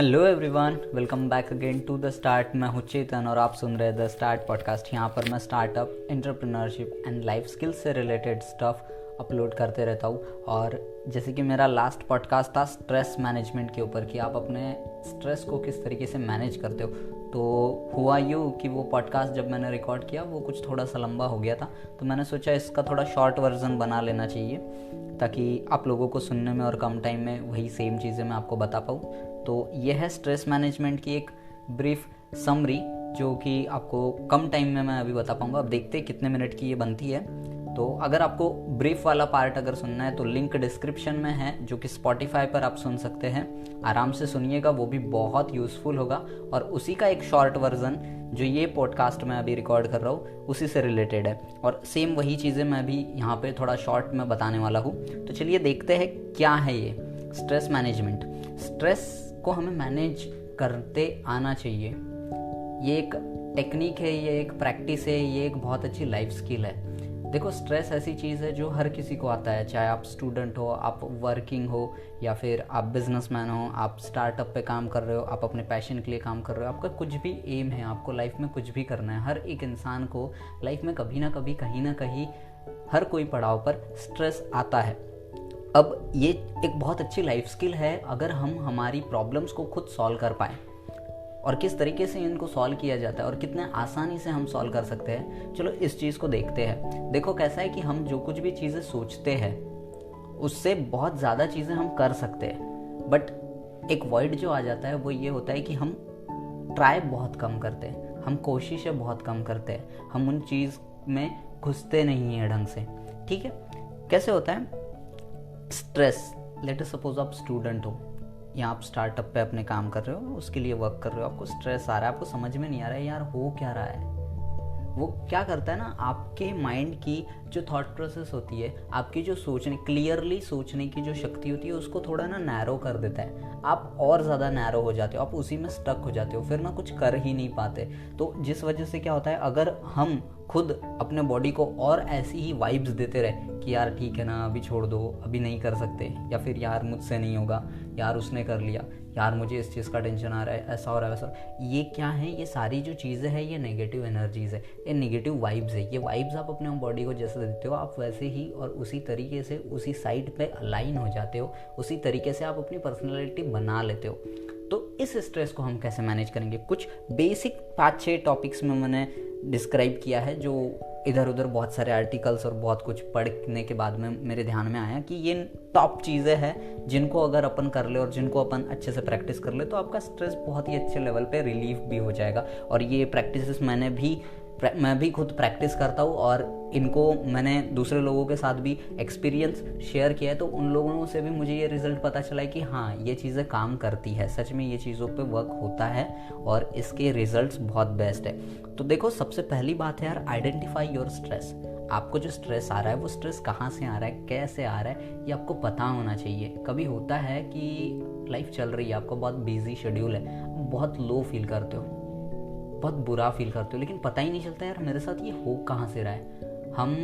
Hello everyone, welcome back again to the start. मैं हूँ चेतन और आप सुन रहे हैं द स्टार्ट पॉडकास्ट। यहाँ पर मैं startup, entrepreneurship and life skills से रिलेटेड स्टफ अपलोड करते रहता हूँ। और जैसे कि मेरा लास्ट पॉडकास्ट था स्ट्रेस मैनेजमेंट के ऊपर कि आप अपने स्ट्रेस को किस तरीके से मैनेज करते हो, तो हुआ यूँ कि वो पॉडकास्ट जब मैंने रिकॉर्ड किया वो कुछ थोड़ा सा लंबा हो गया था, तो मैंने सोचा इसका थोड़ा शॉर्ट वर्जन बना लेना चाहिए ताकि आप लोगों को सुनने में और कम टाइम में वही सेम चीज़ें मैं आपको बता पाऊँ। तो ये है स्ट्रेस मैनेजमेंट की एक ब्रीफ समरी जो कि आपको कम टाइम में मैं अभी बता पाऊँगा। अब देखते हैं कितने मिनट की ये बनती है। तो अगर आपको ब्रीफ वाला पार्ट अगर सुनना है तो लिंक डिस्क्रिप्शन में है, जो कि स्पॉटिफाई पर आप सुन सकते हैं। आराम से सुनिएगा, वो भी बहुत यूज़फुल होगा। और उसी का एक शॉर्ट वर्जन जो ये पॉडकास्ट मैं अभी रिकॉर्ड कर रहा हूँ उसी से रिलेटेड है, और सेम वही चीज़ें मैं भी यहाँ पे थोड़ा शॉर्ट में बताने वाला हूँ। तो चलिए देखते हैं क्या है ये स्ट्रेस मैनेजमेंट। स्ट्रेस को हमें मैनेज करते आना चाहिए। ये एक टेक्निक है, ये एक प्रैक्टिस है, ये एक बहुत अच्छी लाइफ स्किल है। देखो, स्ट्रेस ऐसी चीज़ है जो हर किसी को आता है, चाहे आप स्टूडेंट हो, आप वर्किंग हो, या फिर आप बिजनेसमैन हो, आप स्टार्टअप पे काम कर रहे हो, आप अपने पैशन के लिए काम कर रहे हो, आपका कुछ भी एम है, आपको लाइफ में कुछ भी करना है। हर एक इंसान को लाइफ में कभी ना कभी, कहीं ना कहीं, हर कोई पड़ाव पर स्ट्रेस आता है। अब ये एक बहुत अच्छी लाइफ स्किल है अगर हम हमारी प्रॉब्लम्स को खुद सॉल्व कर पाएँ, और किस तरीके से इनको सॉल्व किया जाता है और कितने आसानी से हम सॉल्व कर सकते हैं। चलो इस चीज़ को देखते हैं। देखो कैसा है कि हम जो कुछ भी चीज़ें सोचते हैं उससे बहुत ज़्यादा चीज़ें हम कर सकते हैं, बट एक वॉइड जो आ जाता है वो ये होता है कि हम ट्राई बहुत कम करते हैं, हम कोशिशें बहुत कम करते हैं, हम उन चीज़ में घुसते नहीं हैं ढंग से। ठीक है, कैसे होता है स्ट्रेस? लेट अस सपोज आप स्टूडेंट हो या आप स्टार्टअप पे अपने काम कर रहे हो, उसके लिए वर्क कर रहे हो, आपको स्ट्रेस आ रहा है, आपको समझ में नहीं आ रहा है यार हो क्या रहा है। वो क्या करता है ना, आपके माइंड की जो थॉट प्रोसेस होती है, आपकी जो क्लियरली सोचने की जो शक्ति होती है, उसको थोड़ा ना नैरो कर देता है। आप और ज़्यादा नैरो हो जाते हो, आप उसी में स्टक हो जाते हो, फिर ना कुछ कर ही नहीं पाते। तो जिस वजह से क्या होता है, अगर हम खुद अपने बॉडी को और ऐसी ही वाइब्स देते रहे कि यार ठीक है ना, अभी छोड़ दो, अभी नहीं कर सकते, या फिर यार मुझसे नहीं होगा, यार उसने कर लिया, यार मुझे इस चीज़ का टेंशन आ रहा है, ऐसा हो रहा है वैसा, ये क्या है? ये सारी जो चीज़ें हैं ये नेगेटिव एनर्जीज़ है, ये नेगेटिव वाइब्स है। ये वाइब्स आप अपने बॉडी को जैसे देते हो, आप वैसे ही और उसी तरीके से उसी साइड पे अलाइन हो जाते हो, उसी तरीके से आप अपनी पर्सनैलिटी बना लेते हो। तो इस स्ट्रेस को हम कैसे मैनेज करेंगे? कुछ बेसिक 5-6 टॉपिक्स में मैंने डिस्क्राइब किया है, जो इधर उधर बहुत सारे आर्टिकल्स और बहुत कुछ पढ़ने के बाद में मेरे ध्यान में आया कि ये टॉप चीज़ें हैं जिनको अगर अपन कर ले और जिनको अपन अच्छे से प्रैक्टिस कर ले तो आपका स्ट्रेस बहुत ही अच्छे लेवल पे रिलीफ भी हो जाएगा। और ये प्रैक्टिसेस मैं भी खुद प्रैक्टिस करता हूँ, और इनको मैंने दूसरे लोगों के साथ भी एक्सपीरियंस शेयर किया है, तो उन लोगों से भी मुझे ये रिजल्ट पता चला है कि हाँ, ये चीज़ें काम करती है, सच में ये चीज़ों पे वर्क होता है और इसके रिजल्ट्स बहुत बेस्ट है। तो देखो, सबसे पहली बात है यार, आइडेंटिफाई योर स्ट्रेस। आपको जो स्ट्रेस आ रहा है वो स्ट्रेस कहाँ से आ रहा है, कैसे आ रहा है, ये आपको पता होना चाहिए। कभी होता है कि लाइफ चल रही है, आपका बहुत बिजी शेड्यूल है, बहुत लो फील करते हो, बहुत बुरा फील करते हो, लेकिन पता ही नहीं चलता यार मेरे साथ ये हो कहाँ से रहा है। हम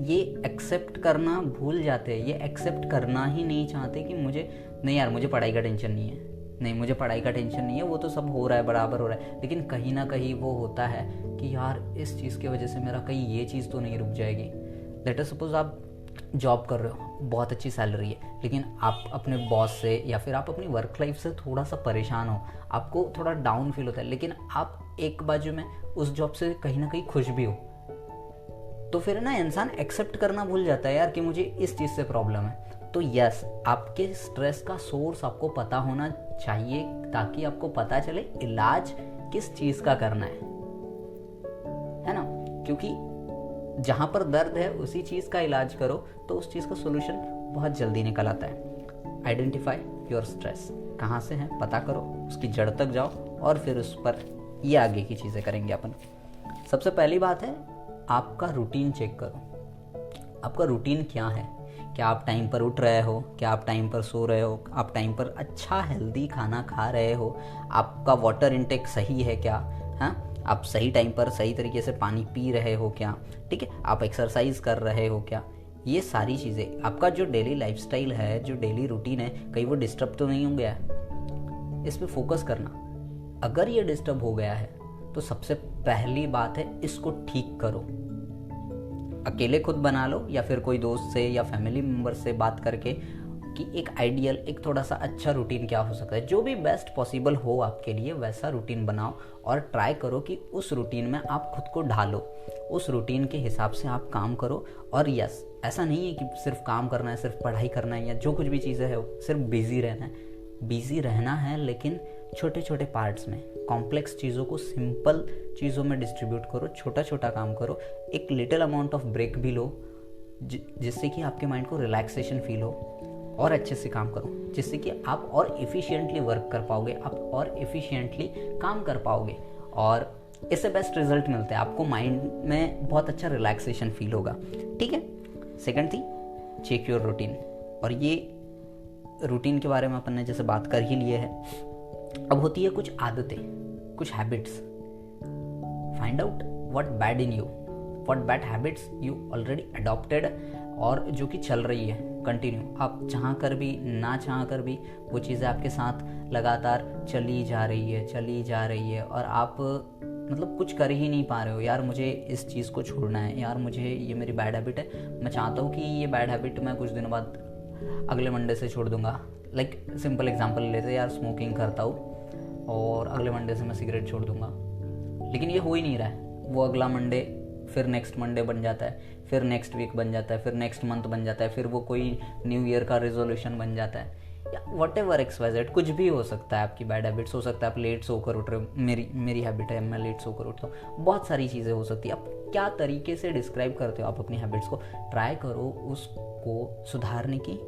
ये एक्सेप्ट करना भूल जाते हैं, ये एक्सेप्ट करना ही नहीं चाहते कि मुझे नहीं यार, मुझे पढ़ाई का टेंशन नहीं है, नहीं मुझे पढ़ाई का टेंशन नहीं है, वो तो सब हो रहा है, बराबर हो रहा है। लेकिन कहीं ना कहीं वो होता है कि यार इस चीज़ की वजह से मेरा कहीं ये चीज़ तो नहीं रुक जाएगी। लेट अस सपोज आप जॉब कर रहे हो, बहुत अच्छी सैलरी है, लेकिन आप अपने बॉस से या फिर आप अपनी वर्क लाइफ से थोड़ा सा परेशान हो, आपको थोड़ा डाउन फील होता है, लेकिन आप एक बाजू में उस जॉब से कहीं ना कहीं खुश भी हो, तो फिर ना इंसान एक्सेप्ट करना भूल जाता है यार कि मुझे इस चीज़ से प्रॉब्लम है। तो यस, आपके स्ट्रेस का सोर्स आपको पता होना चाहिए ताकि आपको पता चले इलाज किस चीज़ का करना है ना? क्योंकि जहाँ पर दर्द है उसी चीज़ का इलाज करो तो उस चीज़ का सोल्यूशन बहुत जल्दी निकल आता है। आइडेंटिफाई योर स्ट्रेस, कहाँ से है पता करो, उसकी जड़ तक जाओ, और फिर उस पर ये आगे की चीज़ें करेंगे अपन। सबसे पहली बात है, आपका रूटीन चेक करो। आपका रूटीन क्या है? क्या आप टाइम पर उठ रहे हो? क्या आप टाइम पर सो रहे हो? आप टाइम पर अच्छा हेल्दी खाना खा रहे हो? आपका वाटर इनटेक सही है क्या? हाँ, आप सही टाइम पर सही तरीके से पानी पी रहे हो क्या? ठीक है, आप एक्सरसाइज कर रहे हो क्या? ये सारी चीज़ें, आपका जो डेली लाइफस्टाइल है, जो डेली रूटीन है, कहीं वो डिस्टर्ब तो नहीं हो गया है? इस पे फोकस करना। अगर ये डिस्टर्ब हो गया है तो सबसे पहली बात है इसको ठीक करो। अकेले खुद बना लो या फिर कोई दोस्त से या फैमिली मेम्बर से बात करके कि एक आइडियल, एक थोड़ा सा अच्छा रूटीन क्या हो सकता है। जो भी बेस्ट पॉसिबल हो आपके लिए वैसा रूटीन बनाओ और ट्राई करो कि उस रूटीन में आप खुद को ढालो, उस रूटीन के हिसाब से आप काम करो। और यस, ऐसा नहीं है कि सिर्फ काम करना है, सिर्फ पढ़ाई करना है या जो कुछ भी चीज़ें है सिर्फ बिजी रहना है। बिजी रहना है लेकिन छोटे छोटे पार्ट्स में, कॉम्प्लेक्स चीज़ों को सिंपल चीज़ों में डिस्ट्रीब्यूट करो, छोटा छोटा काम करो, एक लिटिल अमाउंट ऑफ ब्रेक भी लो जिससे कि आपके माइंड को रिलैक्सेशन फील हो, और अच्छे से काम करो जिससे कि आप और एफिशिएंटली वर्क कर पाओगे, आप और एफिशिएंटली काम कर पाओगे और इससे बेस्ट रिजल्ट मिलते हैं। आपको माइंड में बहुत अच्छा रिलैक्सेशन फील होगा। ठीक है। सेकंड थी चेक योर रूटीन। और ये रूटीन के बारे में अपन ने जैसे बात कर ही लिए है, अब होती है कुछ आदतें, कुछ habits. Find out what bad in you, what bad habits you already adopted और जो कि चल रही है कंटिन्यू। आप चाह कर भी ना चाह कर भी वो चीज़ें आपके साथ लगातार चली जा रही है और आप मतलब कुछ कर ही नहीं पा रहे हो। यार मुझे इस चीज़ को छोड़ना है, यार मुझे ये मेरी बैड हैबिट है, मैं चाहता हूँ कि ये बैड हैबिट मैं कुछ दिनों बाद अगले मंडे से छोड़ दूंगा। लाइक सिंपल एग्जांपल लेते, यार स्मोकिंग करता हूँ और अगले मंडे से मैं सिगरेट छोड़ दूंगा, लेकिन ये हो ही नहीं रहा है। वो अगला मंडे फिर नेक्स्ट मंडे बन जाता है, फिर नेक्स्ट वीक बन जाता है, फिर नेक्स्ट मंथ बन जाता है, फिर वो कोई न्यू ईयर का रेजोल्यूशन बन जाता है, या वट एवर XYZ कुछ भी हो सकता है। आपकी बैड हैबिट्स हो सकता है, आप लेट सोकर उठ रहे हो, मेरी हैबिट है मैं लेट सोकर उठता हूँ, बहुत सारी चीज़ें हो सकती है। आप क्या तरीके से डिस्क्राइब करते हो आप अपनी हैबिट्स को, ट्राई करो उसको सुधारने की,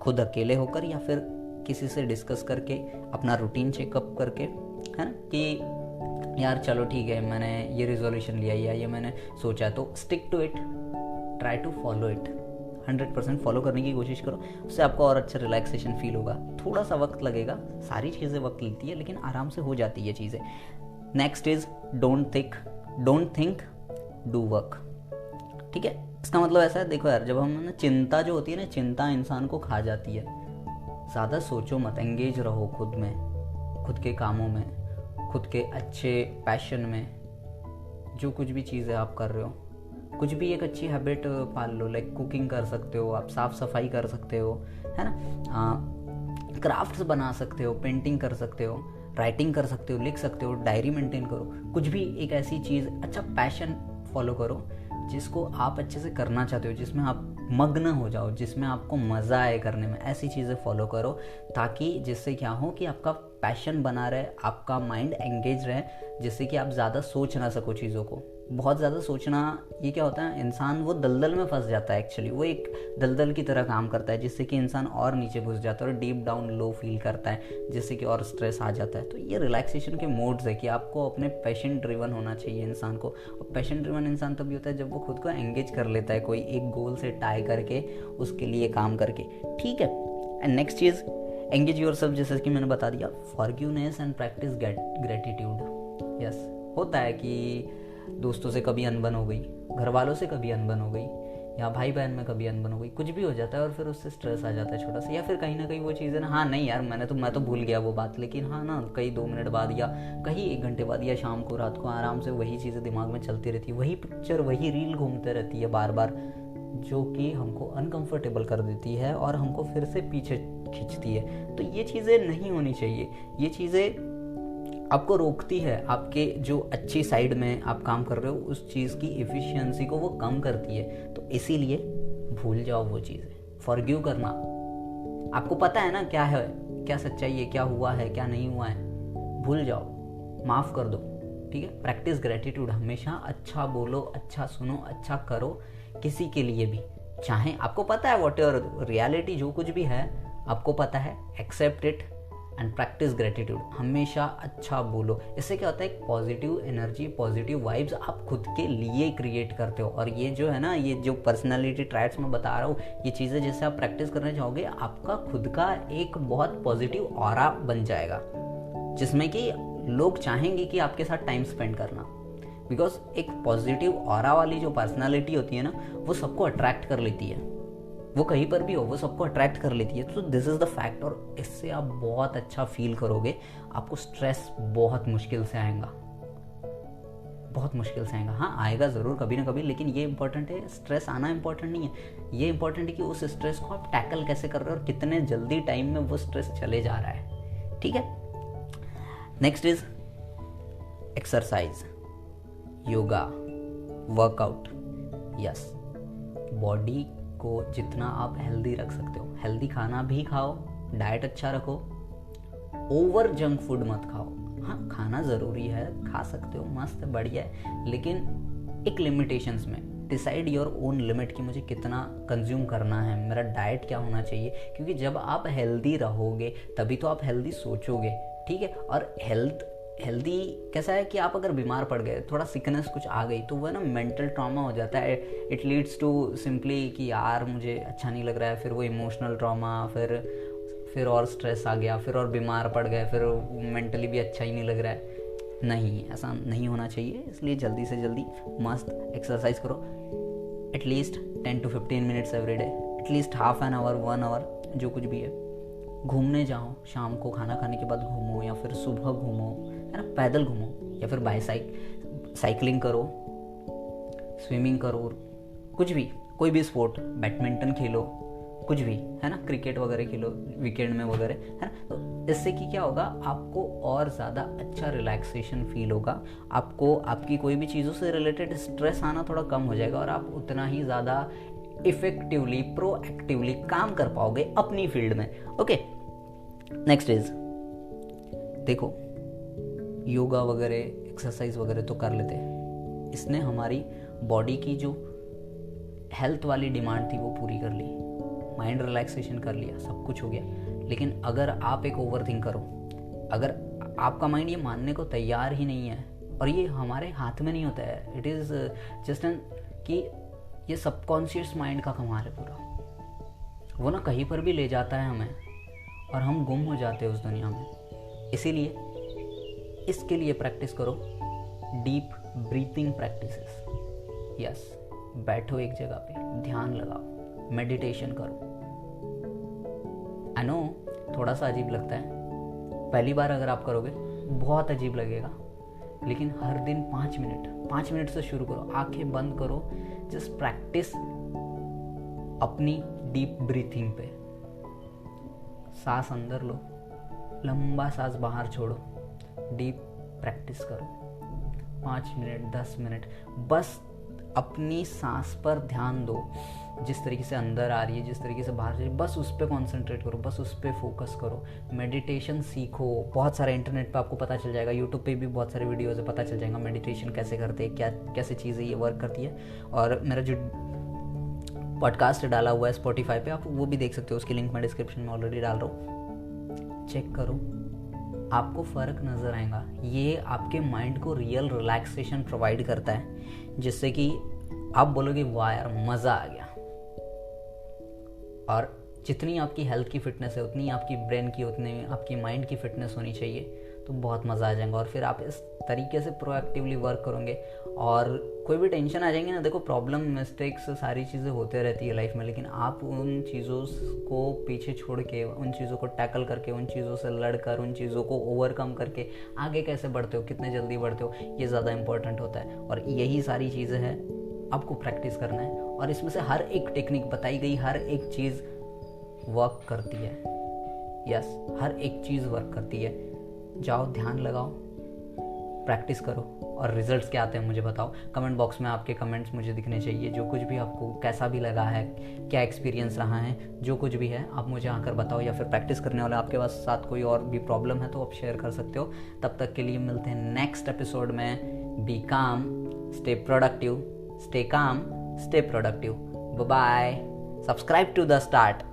खुद अकेले होकर या फिर किसी से डिस्कस करके, अपना रूटीन चेकअप करके, है ना, कि यार चलो ठीक है मैंने ये रिजोल्यूशन लिया या ये मैंने सोचा तो stick to it, try to follow it, 100% follow करने की कोशिश करो। उससे आपको और अच्छा रिलैक्सेशन फील होगा। थोड़ा सा वक्त लगेगा, सारी चीज़ें वक्त लेती है लेकिन आराम से हो जाती है चीज़ें। Next is don't think do work. ठीक है, इसका मतलब ऐसा है, देखो यार, जब हम चिंता जो होती है ना, चिंता इंसान को खा जाती है। ज़्यादा सोचो मत, एंगेज रहो खुद में, खुद के कामों में, खुद के अच्छे पैशन में, जो कुछ भी चीज़ें आप कर रहे हो, कुछ भी एक अच्छी हैबिट पाल लो। लाइक कुकिंग कर सकते हो आप, साफ सफाई कर सकते हो, है ना, क्राफ्ट्स बना सकते हो, पेंटिंग कर सकते हो, राइटिंग कर सकते हो, लिख सकते हो, डायरी मेंटेन करो। कुछ भी एक ऐसी चीज़, अच्छा पैशन फॉलो करो जिसको आप अच्छे से करना चाहते हो, जिसमें आप मग्न हो जाओ, जिसमें आपको मज़ा आए करने में। ऐसी चीज़ें फॉलो करो ताकि जिससे क्या हो कि आपका पैशन बना रहे, आपका माइंड एंगेज रहे, जिससे कि आप ज़्यादा सोच ना सको चीज़ों को। बहुत ज़्यादा सोचना, ये क्या होता है, इंसान वो दलदल में फंस जाता है। एक्चुअली वो एक दलदल की तरह काम करता है, जिससे कि इंसान और नीचे घुस जाता है और डीप डाउन लो फील करता है, जिससे कि और स्ट्रेस आ जाता है। तो ये रिलैक्सेशन के मोड्स है कि आपको अपने पैशन ड्रिवन होना चाहिए इंसान को। और पैशन ड्रिवन इंसान तभी होता है जब वो खुद को एंगेज कर लेता है कोई एक गोल से टाई करके, उसके लिए काम करके। ठीक है। And next cheese, engage yourself, जैसे कि मैंने बता दिया। Forgiveness and practice gratitude. Yes, होता है कि दोस्तों से कभी अनबन हो गई, घर वालों से कभी अनबन हो गई, या भाई बहन में कभी अनबन हो गई, कुछ भी हो जाता है और फिर उससे स्ट्रेस आ जाता है छोटा सा, या फिर कहीं ना कहीं वो चीज़ें ना, हाँ नहीं यार मैं तो भूल गया वो बात, लेकिन हाँ ना, कहीं 2 मिनट बाद या कहीं 1 घंटे बाद या शाम को रात को आराम से वही चीज़ें दिमाग में चलती रहती है, वही पिक्चर वही रील घूमते रहती है बार बार, जो कि हमको अनकंफर्टेबल कर देती है और हमको फिर से पीछे खींचती है। तो ये चीज़ें नहीं होनी चाहिए। ये चीज़ें आपको रोकती है, आपके जो अच्छी साइड में आप काम कर रहे हो उस चीज़ की एफिशिएंसी को वो कम करती है। तो इसीलिए भूल जाओ वो चीज़ें। फॉरगिव करना, आपको पता है ना क्या है, क्या सच्चाई है, क्या हुआ है, क्या नहीं हुआ है, भूल जाओ, माफ़ कर दो। ठीक है। प्रैक्टिस ग्रेटिट्यूड, हमेशा अच्छा बोलो, अच्छा सुनो, अच्छा करो किसी के लिए भी, चाहे आपको पता है व्हाट योर रियलिटी, जो कुछ भी है आपको पता है, accept it and practice gratitude. हमेशा अच्छा बोलो। इससे क्या होता है, एक पॉजिटिव एनर्जी, पॉजिटिव वाइब्स आप खुद के लिए क्रिएट करते हो। और ये जो है ना, ये जो पर्सनालिटी ट्राइट्स मैं बता रहा हूँ, ये चीज़ें जैसे आप प्रैक्टिस करना चाहोगे, आपका खुद का एक बहुत पॉजिटिव ऑरा बन जाएगा, जिसमें कि लोग चाहेंगे कि आपके साथ टाइम स्पेंड करना। बिकॉज एक पॉजिटिव ऑरा वाली जो पर्सनालिटी होती है ना, वो सबको अट्रैक्ट कर लेती है। वो कहीं पर भी हो, वो सबको अट्रैक्ट कर लेती है। तो दिस इज़ द फैक्ट, और इससे आप बहुत अच्छा फील करोगे। आपको स्ट्रेस बहुत मुश्किल से आएगा, बहुत मुश्किल से आएगा। हाँ, आएगा ज़रूर कभी ना कभी, लेकिन ये इंपॉर्टेंट है, स्ट्रेस आना इंपॉर्टेंट नहीं है। ये इंपॉर्टेंट है कि उस स्ट्रेस को आप टैकल कैसे कर रहे हो और कितने जल्दी टाइम में वो स्ट्रेस चले जा रहा है। ठीक है, next is exercise, yoga, workout. Yes, body को जितना आप हेल्दी रख सकते हो, हेल्दी खाना भी खाओ, डाइट अच्छा रखो, ओवर जंक फूड मत खाओ। हाँ, खाना ज़रूरी है, खा सकते हो, मस्त बढ़िया है, लेकिन एक लिमिटेशंस में। डिसाइड योर ओन लिमिट कि मुझे कितना कंज्यूम करना है, मेरा डाइट क्या होना चाहिए। क्योंकि जब आप हेल्दी रहोगे तभी तो आप हेल्दी सोचोगे। ठीक है, और हेल्दी कैसा है कि आप अगर बीमार पड़ गए, थोड़ा सिकनेस कुछ आ गई, तो वह ना मेंटल ट्रॉमा हो जाता है। इट लीड्स टू सिंपली कि यार मुझे अच्छा नहीं लग रहा है, फिर वो इमोशनल ट्रॉमा, फिर और स्ट्रेस आ गया, फिर और बीमार पड़ गए, फिर मेंटली भी अच्छा ही नहीं लग रहा है। नहीं, ऐसा नहीं होना चाहिए। इसलिए जल्दी से जल्दी मस्त एक्सरसाइज करो, at least 10 to 15 minutes every day, at least half an hour, 1 hour, जो कुछ भी है। घूमने जाओ, शाम को खाना खाने के बाद घूमो, या फिर सुबह घूमो, है ना, पैदल घूमो, या फिर साइकिलिंग करो, स्विमिंग करो, कुछ भी, कोई भी स्पोर्ट, बैडमिंटन खेलो, कुछ भी, है ना, क्रिकेट वगैरह खेलो वीकेंड में वगैरह, है ना। तो इससे कि क्या होगा, आपको और ज़्यादा अच्छा रिलैक्सेशन फील होगा, आपको आपकी कोई भी चीज़ों से रिलेटेड स्ट्रेस आना थोड़ा कम हो जाएगा, और आप उतना ही ज़्यादा इफेक्टिवली, प्रोएक्टिवली काम कर पाओगे अपनी फील्ड में। ओके, नेक्स्ट इज, देखो, योगा वगैरह, एक्सरसाइज वगैरह तो कर लेते हैं, इसने हमारी बॉडी की जो हेल्थ वाली डिमांड थी वो पूरी कर ली, माइंड रिलैक्सेशन कर लिया, सब कुछ हो गया। लेकिन अगर आप एक ओवर थिंक करो, अगर आपका माइंड ये मानने को तैयार ही नहीं है, और ये हमारे हाथ में नहीं होता है, इट इज़ जस्ट एन कि ये सबकॉन्शियस माइंड का कमाल है पूरा, वो ना कहीं पर भी ले जाता है हमें, और हम गुम हो जाते हैं उस दुनिया में। इसीलिए इसके लिए प्रैक्टिस करो डीप ब्रीथिंग प्रैक्टिसेस। यस, बैठो एक जगह पे, ध्यान लगाओ, मेडिटेशन करो। आई नो थोड़ा सा अजीब लगता है, पहली बार अगर आप करोगे बहुत अजीब लगेगा, लेकिन हर दिन 5 मिनट से शुरू करो, आंखें बंद करो, जस्ट प्रैक्टिस अपनी डीप ब्रीथिंग पे। सांस अंदर लो, लंबा सांस बाहर छोड़ो, डीप प्रैक्टिस करो, 5 मिनट, 10 मिनट, बस अपनी सांस पर ध्यान दो, जिस तरीके से अंदर आ रही है, जिस तरीके से बाहर जा रही है, बस उस पर कॉन्सेंट्रेट करो, बस उस पर फोकस करो। मेडिटेशन सीखो, बहुत सारे इंटरनेट पे आपको पता चल जाएगा, यूट्यूब पे भी बहुत सारे वीडियोज़ है, पता चल जाएगा मेडिटेशन कैसे करते हैं, क्या कैसे चीज़ें ये वर्क करती है। और मेरा जो पॉडकास्ट डाला हुआ है स्पॉटिफाई पे, आप वो भी देख सकते हो, उसकी लिंक मैं डिस्क्रिप्शन में ऑलरेडी डाल रहा हूँ, चेक करो, आपको फ़र्क नज़र आएगा। ये आपके माइंड को रियल रिलैक्सेशन प्रोवाइड करता है, जिससे कि आप बोलोगे वाह यार मज़ा आ गया। और जितनी आपकी हेल्थ की फिटनेस है, उतनी आपकी ब्रेन की, उतनी आपकी माइंड की फिटनेस होनी चाहिए, तो बहुत मज़ा आ जाएगा। और फिर आप इस तरीके से प्रोएक्टिवली वर्क करोगे, और कोई भी टेंशन आ जाएंगे ना, देखो प्रॉब्लम, मिस्टेक्स, सारी चीज़ें होते रहती है लाइफ में, लेकिन आप उन चीज़ों को पीछे छोड़ के, उन चीज़ों को टैकल करके, उन चीज़ों से लड़कर, उन चीज़ों को ओवरकम करके आगे कैसे बढ़ते हो, कितने जल्दी बढ़ते हो, ये ज़्यादा इंपॉर्टेंट होता है। और यही सारी चीज़ें हैं, आपको प्रैक्टिस करना है, और इसमें से हर एक टेक्निक बताई गई, हर एक चीज़ वर्क करती है। यस, हर एक चीज़ वर्क करती है। जाओ, ध्यान लगाओ, प्रैक्टिस करो, और रिजल्ट्स क्या आते हैं मुझे बताओ। कमेंट बॉक्स में आपके कमेंट्स मुझे दिखने चाहिए, जो कुछ भी आपको कैसा भी लगा है, क्या एक्सपीरियंस रहा है, जो कुछ भी है आप मुझे आकर बताओ। या फिर प्रैक्टिस करने वाले आपके पास साथ कोई और भी प्रॉब्लम है तो आप शेयर कर सकते हो। तब तक के लिए मिलते हैं नेक्स्ट एपिसोड में। Be calm, stay productive, stay calm, stay productive. Bye bye. Subscribe to the start.